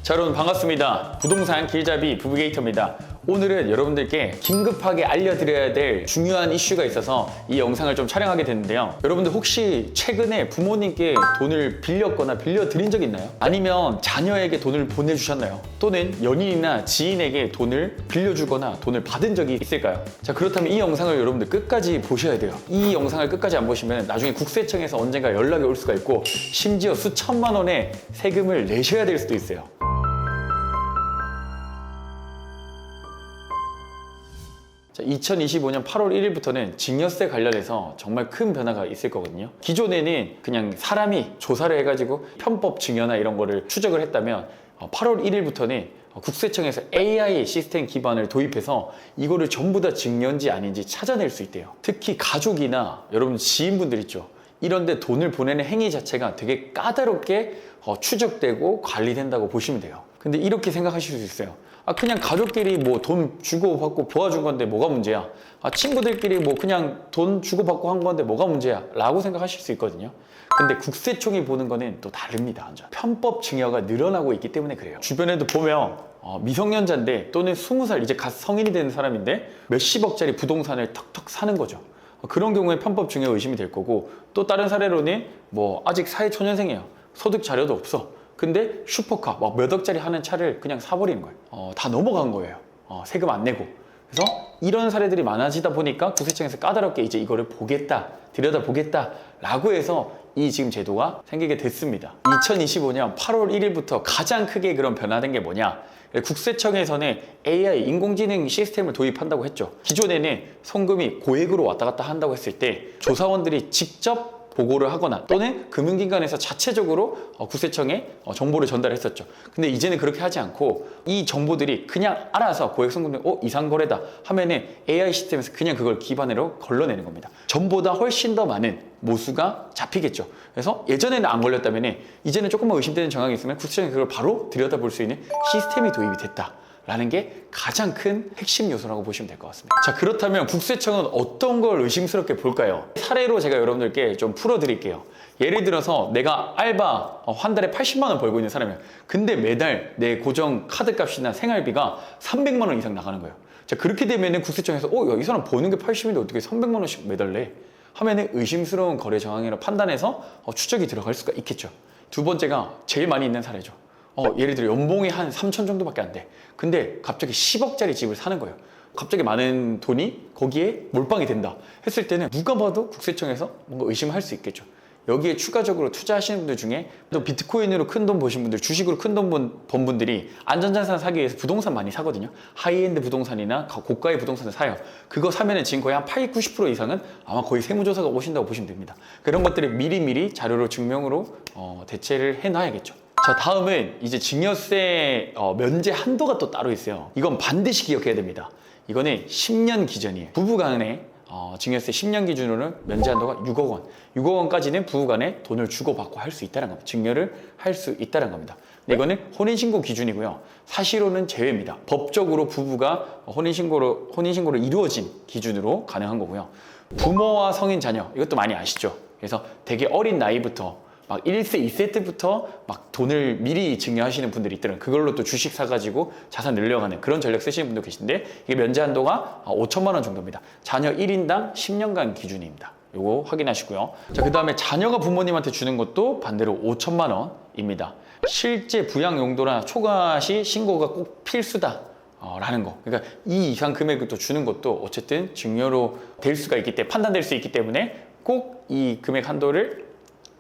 자, 여러분 반갑습니다. 부동산 길잡이 부부게이터입니다. 오늘은 여러분들께 긴급하게 알려드려야 될 중요한 이슈가 있어서 이 영상을 좀 촬영하게 됐는데요. 여러분들 혹시 최근에 부모님께 돈을 빌렸거나 빌려드린 적 있나요? 아니면 자녀에게 돈을 보내주셨나요? 또는 연인이나 지인에게 돈을 빌려주거나 돈을 받은 적이 있을까요? 자, 그렇다면 이 영상을 여러분들 끝까지 보셔야 돼요. 이 영상을 끝까지 안 보시면 나중에 국세청에서 언젠가 연락이 올 수가 있고 심지어 수천만 원의 세금을 내셔야 될 수도 있어요. 자, 2025년 8월 1일부터는 증여세 관련해서 정말 큰 변화가 있을 거거든요. 기존에는 그냥 사람이 조사를 해가지고 편법 증여나 이런 거를 추적을 했다면 8월 1일부터는 국세청에서 AI 시스템 기반을 도입해서 이거를 전부 다 증여인지 아닌지 찾아낼 수 있대요. 특히 가족이나 여러분 지인분들 있죠. 이런데 돈을 보내는 행위 자체가 되게 까다롭게 추적되고 관리된다고 보시면 돼요. 근데 이렇게 생각하실 수 있어요. 그냥 가족끼리 뭐 돈 주고받고 도와준 건데 뭐가 문제야? 친구들끼리 뭐 그냥 돈 주고받고 한 건데 뭐가 문제야? 라고 생각하실 수 있거든요. 근데 국세청이 보는 거는 또 다릅니다. 완전. 편법 증여가 늘어나고 있기 때문에 그래요. 주변에도 보면 미성년자인데 또는 20살 이제 갓 성인이 되는 사람인데 몇십억짜리 부동산을 턱턱 사는 거죠. 그런 경우에 편법 증여 의심이 될 거고, 또 다른 사례로는 뭐 아직 사회초년생이에요. 소득 자료도 없어. 근데 슈퍼카 막 몇 억짜리 하는 차를 그냥 사버리는 거예요. 다 넘어간 거예요. 세금 안 내고. 그래서 이런 사례들이 많아지다 보니까 국세청에서 까다롭게 이제 이거를 보겠다, 들여다보겠다 라고 해서 이 지금 제도가 생기게 됐습니다. 2025년 8월 1일부터 가장 크게 그런 변화된 게 뭐냐? 국세청에서는 AI 인공지능 시스템을 도입한다고 했죠. 기존에는 송금이 고액으로 왔다 갔다 한다고 했을 때 조사원들이 직접 보고를 하거나 또는 금융기관에서 자체적으로 국세청에 정보를 전달했었죠. 근데 이제는 그렇게 하지 않고 이 정보들이 그냥 알아서 고액 송금을 이상거래다 하면은 AI 시스템에서 그냥 그걸 기반으로 걸러내는 겁니다. 전보다 훨씬 더 많은 모수가 잡히겠죠. 그래서 예전에는 안 걸렸다면 이제는 조금만 의심되는 정황이 있으면 국세청이 그걸 바로 들여다볼 수 있는 시스템이 도입이 됐다 라는 게 가장 큰 핵심 요소라고 보시면 될 것 같습니다. 자, 그렇다면 국세청은 어떤 걸 의심스럽게 볼까요? 사례로 제가 여러분들께 좀 풀어드릴게요. 예를 들어서 내가 알바 한 달에 80만 원 벌고 있는 사람이에요. 근데 매달 내 고정 카드값이나 생활비가 300만 원 이상 나가는 거예요. 자, 그렇게 되면은 국세청에서 야, 이 사람 버는 게 80인데 어떻게 300만 원씩 매달 내? 하면은 의심스러운 거래 정황이라고 판단해서 추적이 들어갈 수가 있겠죠. 두 번째가 제일 많이 있는 사례죠. 예를 들어 연봉이 한 3천 정도밖에 안 돼. 근데 갑자기 10억짜리 집을 사는 거예요. 갑자기 많은 돈이 거기에 몰빵이 된다 했을 때는 누가 봐도 국세청에서 뭔가 의심할 수 있겠죠. 여기에 추가적으로 투자하시는 분들 중에 또 비트코인으로 큰 돈 버신 분들, 주식으로 큰 돈 번 분들이 안전자산 사기 위해서 부동산 많이 사거든요. 하이엔드 부동산이나 고가의 부동산을 사요. 그거 사면은 지금 거의 한 80, 90% 이상은 아마 거의 세무조사가 오신다고 보시면 됩니다. 그런 것들을 미리미리 자료로 증명으로 대체를 해놔야겠죠. 자, 다음은 이제 증여세 면제 한도가 또 따로 있어요. 이건 반드시 기억해야 됩니다. 이거는 10년 기준이에요. 부부간에 증여세 10년 기준으로는 면제 한도가 6억 원. 6억 원까지는 부부간에 돈을 주고받고 할 수 있다는 겁니다. 증여를 할 수 있다는 겁니다. 근데 이거는 혼인신고 기준이고요. 사실로는 제외입니다. 법적으로 부부가 혼인신고를 이루어진 기준으로 가능한 거고요. 부모와 성인 자녀, 이것도 많이 아시죠? 그래서 되게 어린 나이부터 막 1세, 2세 때부터 막 돈을 미리 증여하시는 분들이 있더라고요. 그걸로 또 주식 사가지고 자산 늘려가는 그런 전략 쓰시는 분도 계신데, 이게 면제 한도가 5천만 원 정도입니다. 자녀 1인당 10년간 기준입니다. 요거 확인하시고요. 자, 그 다음에 자녀가 부모님한테 주는 것도 반대로 5천만 원입니다. 실제 부양 용도나 초과시 신고가 꼭 필수다 라는 거. 그러니까 이 이상 금액을 또 주는 것도 어쨌든 증여로 될 수가 있기 때문에, 판단될 수 있기 때문에 꼭 이 금액 한도를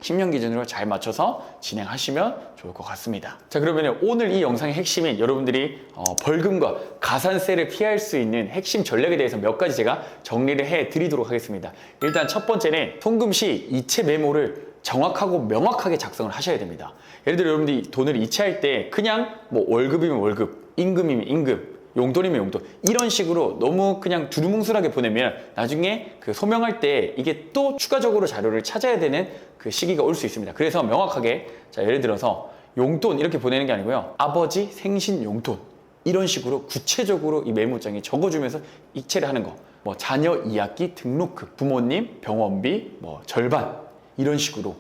10년 기준으로 잘 맞춰서 진행하시면 좋을 것 같습니다. 자, 그러면 오늘 이 영상의 핵심인 여러분들이 벌금과 가산세를 피할 수 있는 핵심 전략에 대해서 몇 가지 제가 정리를 해 드리도록 하겠습니다. 일단 첫 번째는 송금 시 이체 메모를 정확하고 명확하게 작성을 하셔야 됩니다. 예를 들어 여러분들이 돈을 이체할 때 그냥 뭐 월급이면 월급, 임금이면 임금, 용돈이면 용돈, 이런 식으로 너무 그냥 두루뭉술하게 보내면 나중에 그 소명할 때 이게 또 추가적으로 자료를 찾아야 되는 그 시기가 올 수 있습니다. 그래서 명확하게, 자, 예를 들어서 용돈 이렇게 보내는 게 아니고요, 아버지 생신 용돈, 이런 식으로 구체적으로 이 메모장에 적어주면서 이체를 하는 거. 뭐 자녀 2학기 등록금, 부모님 병원비 뭐 절반, 이런 식으로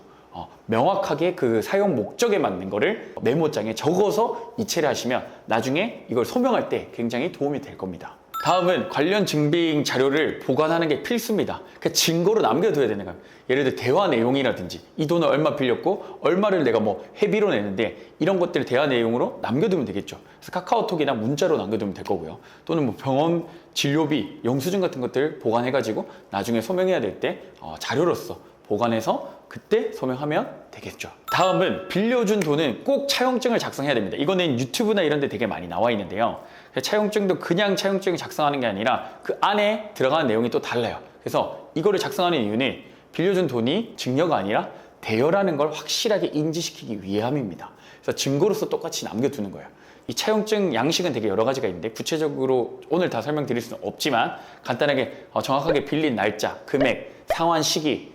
명확하게 그 사용 목적에 맞는 거를 메모장에 적어서 이체를 하시면 나중에 이걸 소명할 때 굉장히 도움이 될 겁니다. 다음은 관련 증빙 자료를 보관하는 게 필수입니다. 그 증거로 남겨둬야 되는 거예요. 예를 들어 대화 내용이라든지 이 돈을 얼마 빌렸고 얼마를 내가 뭐 회비로 내는데 이런 것들을 대화 내용으로 남겨두면 되겠죠. 그래서 카카오톡이나 문자로 남겨두면 될 거고요. 또는 뭐 병원 진료비, 영수증 같은 것들 보관해가지고 나중에 소명해야 될 때 자료로서 보관해서 그때 소명하면 되겠죠. 다음은 빌려준 돈은 꼭 차용증을 작성해야 됩니다. 이거는 유튜브나 이런 데 되게 많이 나와 있는데요. 차용증도 그냥 차용증을 작성하는 게 아니라 그 안에 들어가는 내용이 또 달라요. 그래서 이거를 작성하는 이유는 빌려준 돈이 증여가 아니라 대여라는 걸 확실하게 인지시키기 위함입니다. 그래서 증거로서 똑같이 남겨두는 거예요. 이 차용증 양식은 되게 여러 가지가 있는데 구체적으로 오늘 다 설명드릴 수는 없지만 간단하게 정확하게 빌린 날짜, 금액, 상환 시기,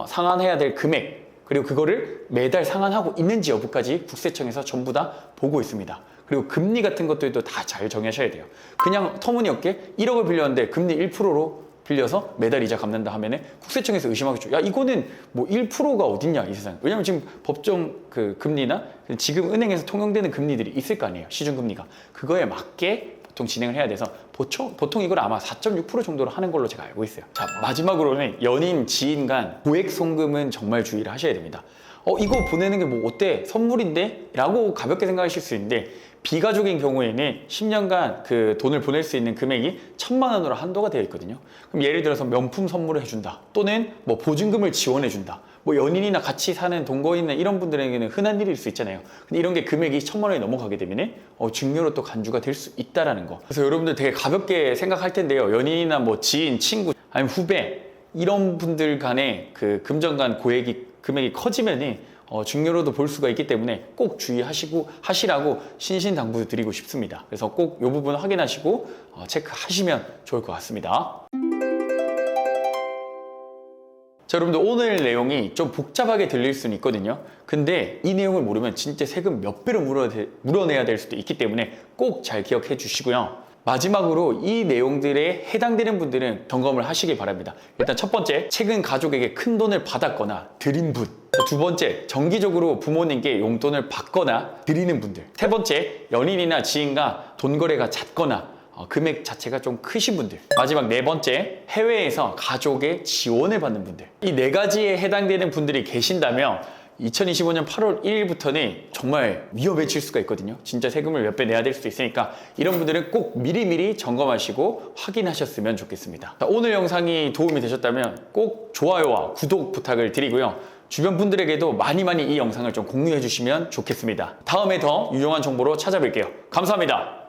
상환해야 될 금액, 그리고 그거를 매달 상환하고 있는지 여부까지 국세청에서 전부 다 보고 있습니다. 그리고 금리 같은 것들도 다 잘 정하셔야 돼요. 그냥 터무니없게 1억을 빌렸는데 금리 1%로 빌려서 매달 이자 갚는다 하면은 국세청에서 의심하겠죠. 야, 이거는 뭐 1%가 어딨냐, 이 세상. 왜냐면 지금 법정 그 금리나 지금 은행에서 통용되는 금리들이 있을 거 아니에요. 시중금리가. 그거에 맞게 보통 진행을 해야 돼서 보통 이걸 아마 4.6% 정도로 하는 걸로 제가 알고 있어요. 자, 마지막으로는 연인, 지인 간 고액 송금은 정말 주의를 하셔야 됩니다. 이거 보내는 게 뭐 어때? 선물인데? 라고 가볍게 생각하실 수 있는데 비가족인 경우에는 10년간 그 돈을 보낼 수 있는 금액이 1,000만 원으로 한도가 되어 있거든요. 그럼 예를 들어서 명품 선물을 해준다. 또는 뭐 보증금을 지원해준다. 뭐 연인이나 같이 사는 동거인이나 이런 분들에게는 흔한 일일 수 있잖아요. 근데 이런 게 금액이 1,000만 원이 넘어가게 되면 증여로 또 간주가 될 수 있다라는 거. 그래서 여러분들 되게 가볍게 생각할 텐데요. 연인이나 뭐 지인, 친구, 아니면 후배 이런 분들 간의 그 금전 금액이 커지면은 증여로도 볼 수가 있기 때문에 꼭 하시라고 신신당부 드리고 싶습니다. 그래서 꼭 이 부분 확인하시고 체크하시면 좋을 것 같습니다. 자, 여러분들 오늘 내용이 좀 복잡하게 들릴 수는 있거든요. 근데 이 내용을 모르면 진짜 세금 몇 배로 물어내야 될 수도 있기 때문에 꼭 잘 기억해 주시고요. 마지막으로 이 내용들에 해당되는 분들은 점검을 하시길 바랍니다. 일단 첫 번째, 최근 가족에게 큰 돈을 받았거나 드린 분. 두 번째, 정기적으로 부모님께 용돈을 받거나 드리는 분들. 세 번째, 연인이나 지인과 돈 거래가 잦거나 금액 자체가 좀 크신 분들. 마지막 네 번째, 해외에서 가족의 지원을 받는 분들. 이 네 가지에 해당되는 분들이 계신다면 2025년 8월 1일부터는 정말 위험해질 수가 있거든요. 진짜 세금을 몇 배 내야 될 수도 있으니까 이런 분들은 꼭 미리미리 점검하시고 확인하셨으면 좋겠습니다. 자, 오늘 영상이 도움이 되셨다면 꼭 좋아요와 구독 부탁을 드리고요. 주변 분들에게도 많이 이 영상을 좀 공유해 주시면 좋겠습니다. 다음에 더 유용한 정보로 찾아뵐게요. 감사합니다.